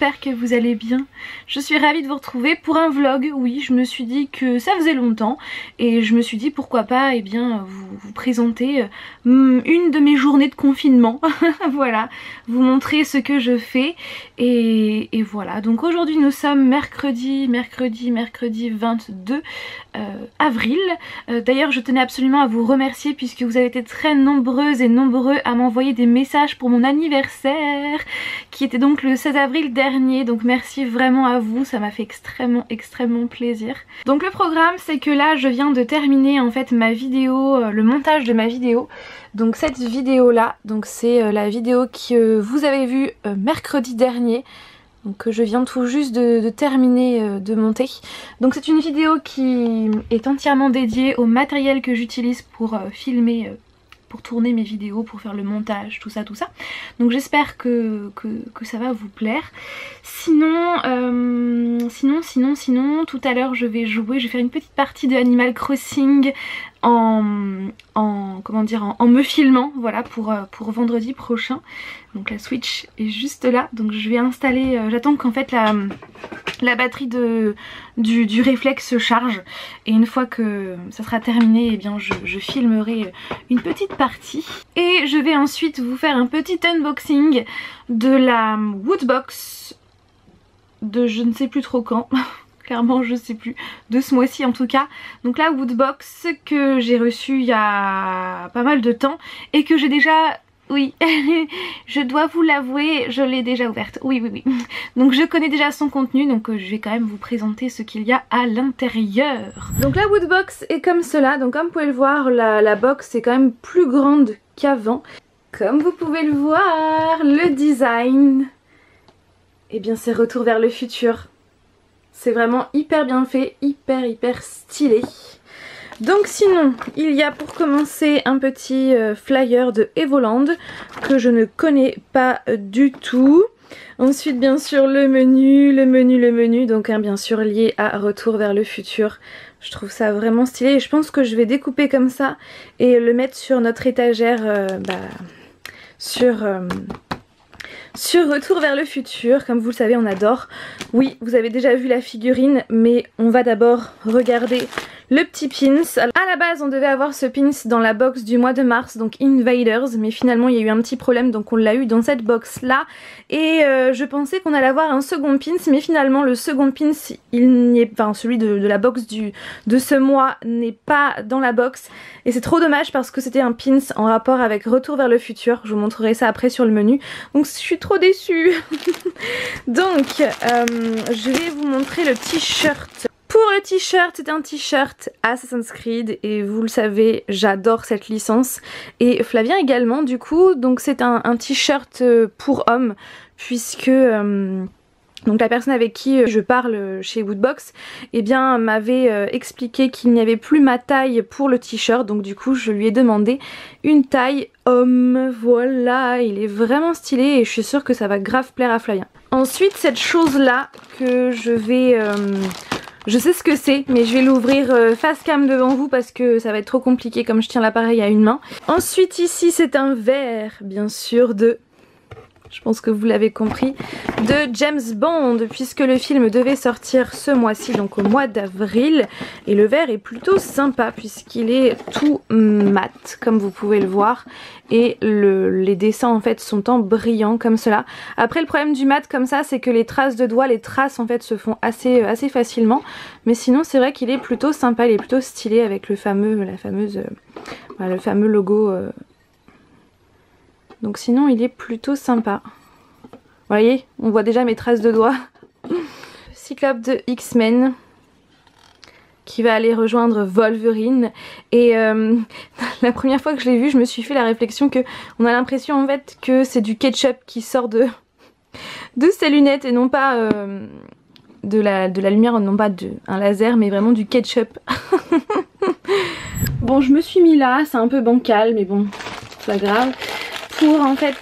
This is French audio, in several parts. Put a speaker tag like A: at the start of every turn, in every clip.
A: j'espère que vous allez bien. Je suis ravie de vous retrouver pour un vlog. Oui, je me suis dit que ça faisait longtemps et je me suis dit pourquoi pas vous présenter une de mes journées de confinement. Voilà, vous montrer ce que je fais et voilà. Donc aujourd'hui nous sommes mercredi 22 avril. D'ailleurs je tenais absolument à vous remercier puisque vous avez été très nombreuses et nombreux à m'envoyer des messages pour mon anniversaire qui était donc le 16 avril dernier, donc merci vraiment à vous, ça m'a fait extrêmement plaisir. Donc le programme c'est que là je viens de terminer en fait ma vidéo, le montage de ma vidéo. Donc cette vidéo là, donc c'est la vidéo que vous avez vue mercredi dernier, donc que je viens tout juste de terminer de monter. Donc c'est une vidéo qui est entièrement dédiée au matériel que j'utilise pour filmer, pour tourner mes vidéos, pour faire le montage, tout ça. Donc j'espère que ça va vous plaire. Sinon, tout à l'heure je vais faire une petite partie de Animal Crossing en me filmant, voilà, pour vendredi prochain. Donc la Switch est juste là, donc je vais installer, j'attends qu'en fait la batterie du réflexe se charge et une fois que ça sera terminé, eh bien je filmerai une petite partie et je vais ensuite vous faire un petit unboxing de la Woodbox de je ne sais plus trop quand. Clairement je sais plus, de ce mois-ci en tout cas. Donc la Woodbox que j'ai reçue il y a pas mal de temps et que j'ai déjà... Oui, je dois vous l'avouer, je l'ai déjà ouverte, oui. Donc je connais déjà son contenu, donc je vais quand même vous présenter ce qu'il y a à l'intérieur. Donc la Woodbox est comme cela, donc comme vous pouvez le voir, la box est quand même plus grande qu'avant. Comme vous pouvez le voir, le design, eh bien c'est Retour vers le futur. C'est vraiment hyper bien fait, hyper stylé. Donc sinon, il y a pour commencer un petit flyer de Evoland que je ne connais pas du tout. Ensuite bien sûr le menu, donc bien sûr lié à Retour vers le futur. Je trouve ça vraiment stylé et je pense que je vais découper comme ça et le mettre sur notre étagère, sur Retour vers le futur. Comme vous le savez, on adore. Oui, vous avez déjà vu la figurine, mais on va d'abord regarder le petit pins. À la base on devait avoir ce pins dans la box du mois de mars, donc Invaders, mais finalement il y a eu un petit problème, donc on l'a eu dans cette box là. Et je pensais qu'on allait avoir un second pins, mais finalement le second pins, il n'y est pas, enfin celui de la box de ce mois n'est pas dans la box. Et c'est trop dommage parce que c'était un pins en rapport avec Retour vers le futur. Je vous montrerai ça après sur le menu. Donc je suis trop déçue. Donc je vais vous montrer le t-shirt. Pour le t-shirt, c'est un t-shirt Assassin's Creed et vous le savez, j'adore cette licence et Flavien également du coup. Donc c'est un t-shirt pour homme puisque donc la personne avec qui je parle chez Woodbox eh bien m'avait expliqué qu'il n'y avait plus ma taille pour le t-shirt, donc du coup je lui ai demandé une taille homme. Voilà, il est vraiment stylé et je suis sûre que ça va grave plaire à Flavien. Ensuite cette chose là que je vais... je sais ce que c'est, mais je vais l'ouvrir face cam devant vous parce que ça va être trop compliqué comme je tiens l'appareil à une main. Ensuite ici c'est un verre bien sûr de... Je pense que vous l'avez compris, de James Bond, puisque le film devait sortir ce mois-ci, donc au mois d'avril. Et le verre est plutôt sympa puisqu'il est tout mat, comme vous pouvez le voir. Et les dessins en fait sont en brillant comme cela. Après le problème du mat comme ça, c'est que les traces de doigts, les traces en fait se font assez facilement. Mais sinon c'est vrai qu'il est plutôt sympa, il est plutôt stylé avec le fameux logo. Donc sinon il est plutôt sympa. Vous voyez, on voit déjà mes traces de doigts. Cyclope de X-Men qui va aller rejoindre Wolverine. Et la première fois que je l'ai vu, je me suis fait la réflexion que on a l'impression en fait que c'est du ketchup qui sort de ses lunettes et non pas de la lumière, non pas un laser, mais vraiment du ketchup. Bon, je me suis mis là, c'est un peu bancal, mais bon, c'est pas grave. Pour en fait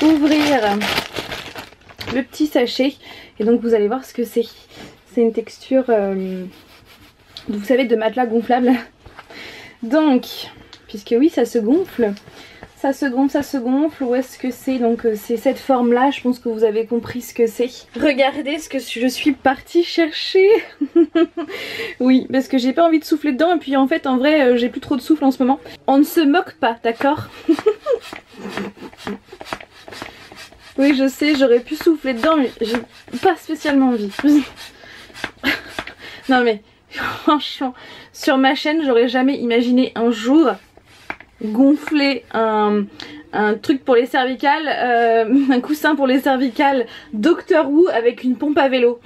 A: ouvrir le petit sachet et donc vous allez voir ce que c'est. C'est une texture vous savez de matelas gonflable. Donc puisque oui ça se gonfle, ça se gonfle. Où est-ce que c'est? Donc c'est cette forme là, je pense que vous avez compris ce que c'est. Regardez ce que je suis partie chercher. Oui, parce que j'ai pas envie de souffler dedans et puis en fait en vrai j'ai plus trop de souffle en ce moment. On ne se moque pas, d'accord? Oui, je sais, j'aurais pu souffler dedans mais j'ai pas spécialement envie. Non mais franchement, sur ma chaîne j'aurais jamais imaginé un jour gonfler un truc pour les cervicales, un coussin pour les cervicales Doctor Who avec une pompe à vélo.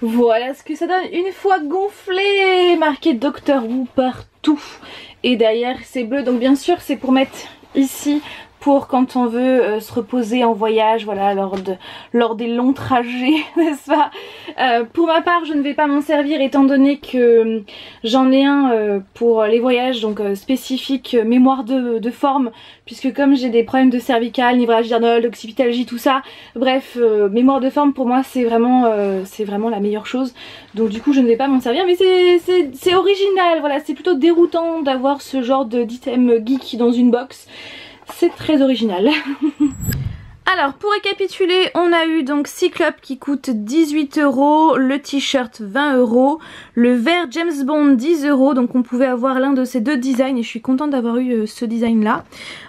A: Voilà ce que ça donne une fois gonflé, marqué Doctor Who partout. Et derrière c'est bleu, donc bien sûr c'est pour mettre ici pour quand on veut se reposer en voyage, voilà, lors des longs trajets, n'est-ce pas? Pour ma part, je ne vais pas m'en servir étant donné que j'en ai un pour les voyages, donc spécifique mémoire de forme, puisque comme j'ai des problèmes de cervicales, névralgie d'Arnold, occipitalgie, tout ça, bref, mémoire de forme pour moi c'est vraiment la meilleure chose. Donc du coup je ne vais pas m'en servir, mais c'est original, voilà, c'est plutôt déroutant d'avoir ce genre d'item geek dans une box. C'est très original. Alors pour récapituler, on a eu donc Cyclope qui coûte 18 €, le t-shirt 20 €, le verre James Bond 10 €, donc on pouvait avoir l'un de ces deux designs et je suis contente d'avoir eu ce design là.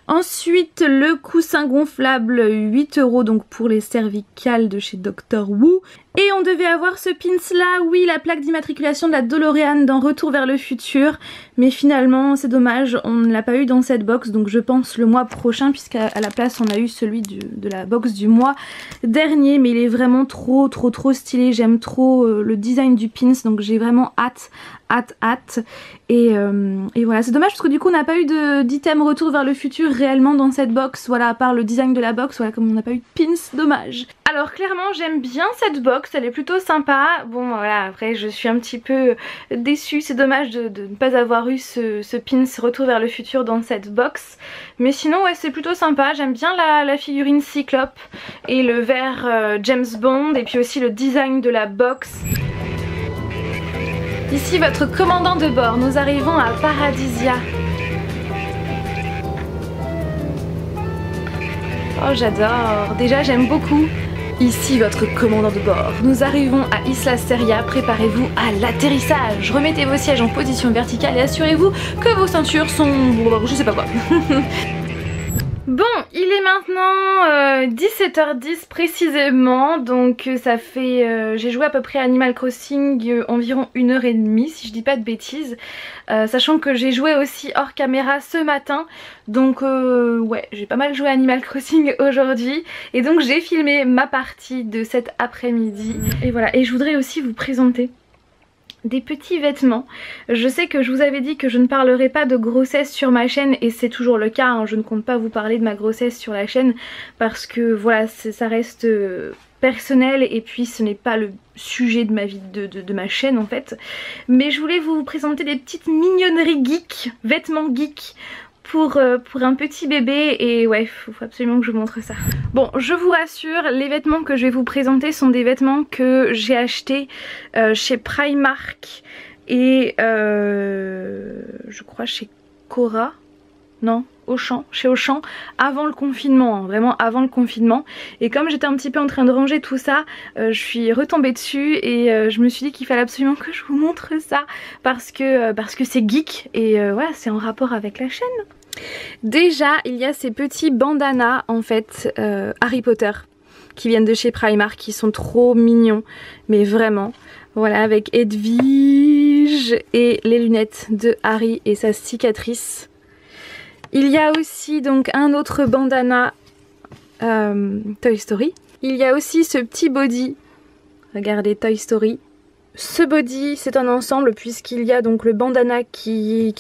A: Ensuite le coussin gonflable 8 €, donc pour les cervicales de chez Doctor Who. Et on devait avoir ce pins là, oui, la plaque d'immatriculation de la DeLorean dans Retour vers le futur. Mais finalement c'est dommage, on ne l'a pas eu dans cette box, donc je pense le mois prochain, puisqu'à la place on a eu celui de la box du mois dernier. Mais il est vraiment trop stylé, j'aime trop le design du pins, donc j'ai vraiment hâte. Et voilà, c'est dommage parce que du coup on n'a pas eu d'item Retour vers le futur réellement dans cette box, voilà, à part le design de la box, voilà, comme on n'a pas eu de pins, dommage. Alors clairement j'aime bien cette box, elle est plutôt sympa. Bon voilà, après je suis un petit peu déçue, c'est dommage de ne pas avoir eu ce pins Retour vers le futur dans cette box. Mais sinon ouais, c'est plutôt sympa, j'aime bien la figurine Cyclope et le verre James Bond, et puis aussi le design de la box. Ici votre commandant de bord, nous arrivons à Paradisia. Oh j'adore, déjà j'aime beaucoup. Ici votre commandant de bord, nous arrivons à Isla Seria, préparez-vous à l'atterrissage. Remettez vos sièges en position verticale et assurez-vous que vos ceintures sont... je sais pas quoi. Bon, il est maintenant 17h10 précisément, donc ça fait... j'ai joué à peu près à Animal Crossing environ 1h30 si je dis pas de bêtises, sachant que j'ai joué aussi hors caméra ce matin, donc ouais, j'ai pas mal joué à Animal Crossing aujourd'hui, et donc j'ai filmé ma partie de cet après-midi. Et voilà, et je voudrais aussi vous présenter des petits vêtements. Je sais que je vous avais dit que je ne parlerai pas de grossesse sur ma chaîne et c'est toujours le cas, hein. Je ne compte pas vous parler de ma grossesse sur la chaîne parce que voilà, ça reste personnel et puis ce n'est pas le sujet de ma vie de ma chaîne en fait. Mais je voulais vous présenter des petites mignonneries geek, vêtements geek pour un petit bébé, et ouais, faut absolument que je vous montre ça. Bon, je vous rassure, les vêtements que je vais vous présenter sont des vêtements que j'ai achetés chez Primark et je crois chez Cora, non, Auchan, chez Auchan, avant le confinement, hein, vraiment avant le confinement. Et comme j'étais un petit peu en train de ranger tout ça, je suis retombée dessus et je me suis dit qu'il fallait absolument que je vous montre ça parce que c'est geek et voilà, c'est en rapport avec la chaîne. Déjà, il y a ces petits bandanas en fait Harry Potter qui viennent de chez Primark, qui sont trop mignons, mais vraiment. Voilà, avec Edwige et les lunettes de Harry et sa cicatrice. Il y a aussi donc un autre bandana Toy Story. Il y a aussi ce petit body, regardez, Toy Story. Ce body c'est un ensemble puisqu'il y a donc le bandana qui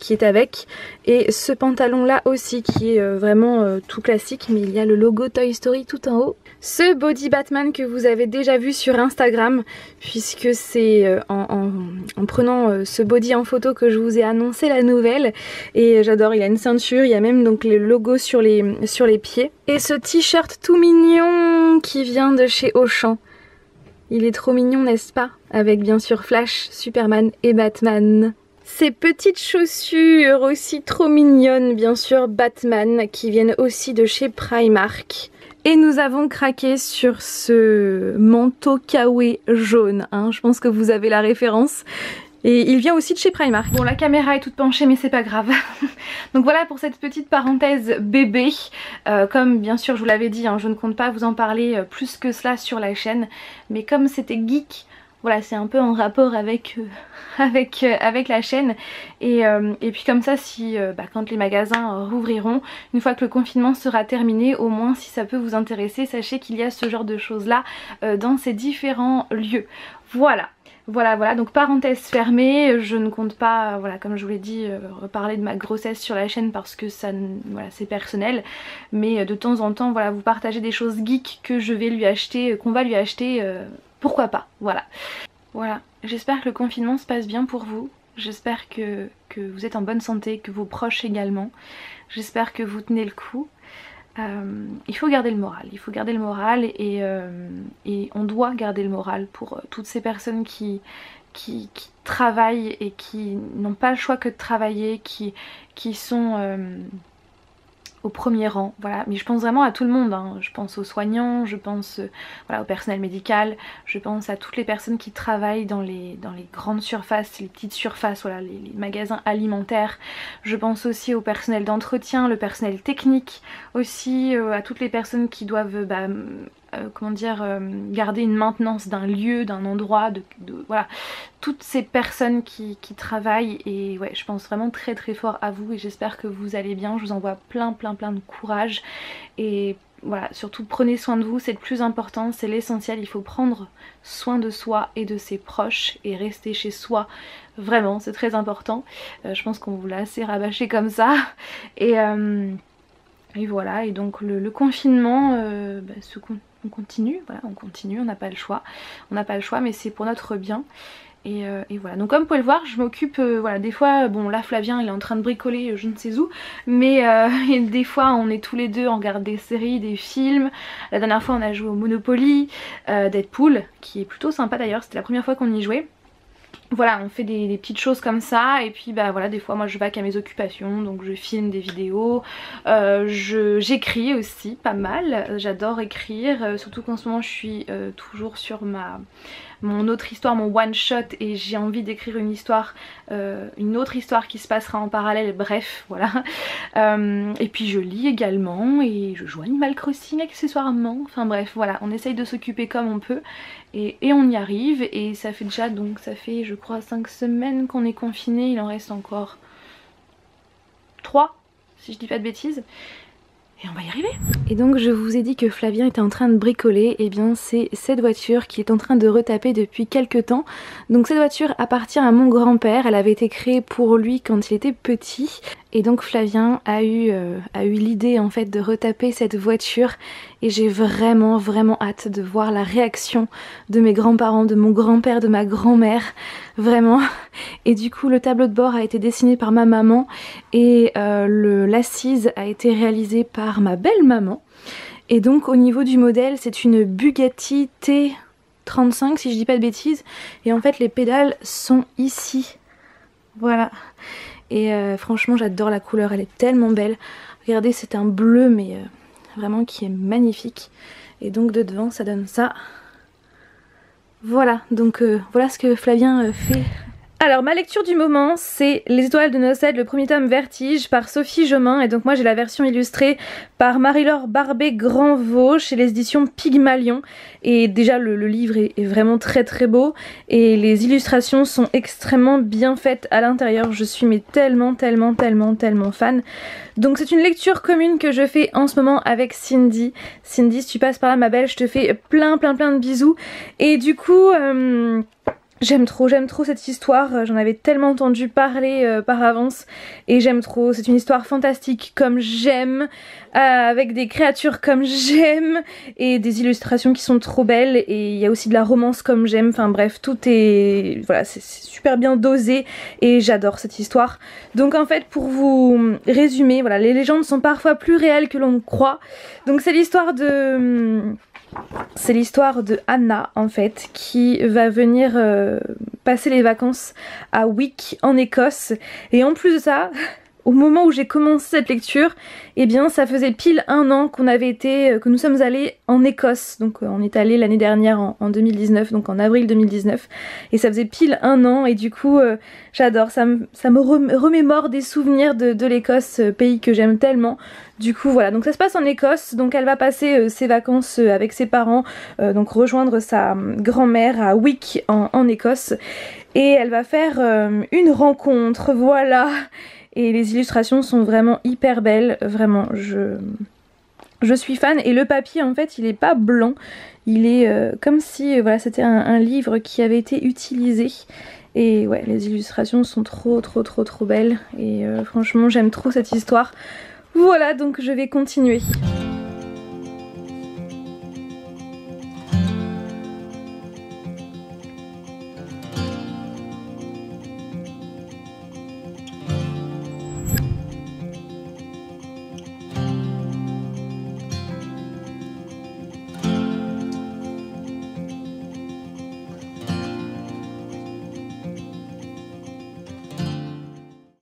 A: est avec et ce pantalon là aussi qui est vraiment tout classique, mais il y a le logo Toy Story tout en haut. Ce body Batman que vous avez déjà vu sur Instagram, puisque c'est en prenant ce body en photo que je vous ai annoncé la nouvelle, et j'adore, il y a une ceinture, il y a même donc les logos sur les pieds. Et ce t-shirt tout mignon qui vient de chez Auchan. Il est trop mignon, n'est-ce pas? Avec bien sûr Flash, Superman et Batman. Ces petites chaussures aussi trop mignonnes, bien sûr, Batman, qui viennent aussi de chez Primark. Et nous avons craqué sur ce manteau kawaii jaune, hein. Je pense que vous avez la référence. Et il vient aussi de chez Primark. Bon, la caméra est toute penchée mais c'est pas grave. Donc voilà pour cette petite parenthèse bébé. Comme bien sûr je vous l'avais dit, hein, je ne compte pas vous en parler plus que cela sur la chaîne. Mais comme c'était geek, voilà, c'est un peu en rapport avec, avec la chaîne. Et puis comme ça, si quand les magasins rouvriront, une fois que le confinement sera terminé, au moins si ça peut vous intéresser, sachez qu'il y a ce genre de choses là dans ces différents lieux. Voilà. Voilà, donc parenthèse fermée, je ne compte pas, voilà, comme je vous l'ai dit, reparler de ma grossesse sur la chaîne parce que ça, voilà, c'est personnel. Mais de temps en temps, voilà, vous partagez des choses geeks que je vais lui acheter, qu'on va lui acheter, pourquoi pas, voilà. Voilà, j'espère que le confinement se passe bien pour vous. J'espère que vous êtes en bonne santé, que vos proches également. J'espère que vous tenez le coup. Il faut garder le moral, et on doit garder le moral pour toutes ces personnes qui travaillent et qui n'ont pas le choix que de travailler, qui sont au premier rang, voilà. Mais je pense vraiment à tout le monde, hein. Je pense aux soignants, je pense voilà, au personnel médical, je pense à toutes les personnes qui travaillent dans les grandes surfaces, les petites surfaces, voilà, les magasins alimentaires. Je pense aussi au personnel d'entretien, le personnel technique aussi, à toutes les personnes qui doivent comment dire, garder une maintenance d'un lieu, d'un endroit, voilà, toutes ces personnes qui travaillent. Et ouais, je pense vraiment très fort à vous et j'espère que vous allez bien. Je vous envoie plein de courage et voilà, surtout prenez soin de vous, c'est le plus important, c'est l'essentiel. Il faut prendre soin de soi et de ses proches et rester chez soi, vraiment, c'est très important. Je pense qu'on vous l'a assez rabâché comme ça. Et voilà, et donc le confinement on continue, voilà, on continue, on n'a pas le choix, mais c'est pour notre bien. Et voilà, donc comme vous pouvez le voir, je m'occupe, voilà, des fois, bon là Flavien il est en train de bricoler je ne sais où, mais des fois on est tous les deux, on regarde des séries, des films. La dernière fois on a joué au Monopoly, Deadpool, qui est plutôt sympa d'ailleurs, c'était la première fois qu'on y jouait. Voilà, on fait des petites choses comme ça, et puis voilà, des fois moi je vaque à mes occupations, donc je filme des vidéos, j'écris aussi pas mal, j'adore écrire, surtout qu'en ce moment je suis toujours sur mon autre histoire, mon one shot, et j'ai envie d'écrire une histoire, une autre histoire qui se passera en parallèle, bref, voilà. Et puis je lis également, et je joue Animal Crossing accessoirement, enfin bref, voilà, on essaye de s'occuper comme on peut, et on y arrive, et ça fait déjà, donc ça fait je crois 5 semaines qu'on est confiné, il en reste encore 3 si je dis pas de bêtises. Et on va y arriver. Et donc je vous ai dit que Flavien était en train de bricoler, et bien c'est cette voiture qui est en train de retaper depuis quelques temps. Donc cette voiture appartient à mon grand-père, elle avait été créée pour lui quand il était petit. Et donc Flavien a eu l'idée en fait de retaper cette voiture, et j'ai vraiment hâte de voir la réaction de mes grands-parents, de mon grand-père, de ma grand-mère, vraiment. Et du coup le tableau de bord a été dessiné par ma maman, et l'assise a été réalisée par ma belle-maman. Et donc au niveau du modèle, c'est une Bugatti T35 si je dis pas de bêtises, et en fait les pédales sont ici, voilà. Et franchement j'adore la couleur, elle est tellement belle. Regardez, c'est un bleu mais vraiment qui est magnifique. Et donc de devant ça donne ça. Voilà, donc voilà ce que Flavien fait. Alors ma lecture du moment, c'est Les Étoiles de Nocède, le premier tome Vertige par Sophie Jomain, et donc moi j'ai la version illustrée par Marie-Laure Barbet-Granvaux chez les éditions Pygmalion. Et déjà le livre est vraiment très beau, et les illustrations sont extrêmement bien faites à l'intérieur. Je suis mais tellement fan. Donc c'est une lecture commune que je fais en ce moment avec Cindy. Cindy, si tu passes par là ma belle, je te fais plein de bisous. Et du coup j'aime trop cette histoire, j'en avais tellement entendu parler par avance, et j'aime trop, c'est une histoire fantastique comme j'aime, avec des créatures comme j'aime, et des illustrations qui sont trop belles, et il y a aussi de la romance comme j'aime, enfin bref, tout est, voilà, c'est super bien dosé, et j'adore cette histoire. Donc en fait, pour vous résumer, voilà, les légendes sont parfois plus réelles que l'on croit. Donc c'est l'histoire de Anna en fait, qui va venir passer les vacances à Wick en Écosse. Et en plus de ça, au moment où j'ai commencé cette lecture, eh bien ça faisait pile 1 an que nous sommes allés en Écosse. Donc on est allé l'année dernière en 2019, donc en avril 2019. Et ça faisait pile 1 an et du coup j'adore, ça me remémore des souvenirs de l'Écosse, pays que j'aime tellement. Du coup voilà, donc ça se passe en Écosse, donc elle va passer ses vacances avec ses parents, donc rejoindre sa grand-mère à Wick en Écosse. Et elle va faire une rencontre, voilà. Et les illustrations sont vraiment hyper belles, vraiment, je suis fan. Et le papier en fait il est pas blanc, il est comme si voilà, c'était un livre qui avait été utilisé. Et ouais, les illustrations sont trop belles et franchement j'aime trop cette histoire. Voilà, donc je vais continuer.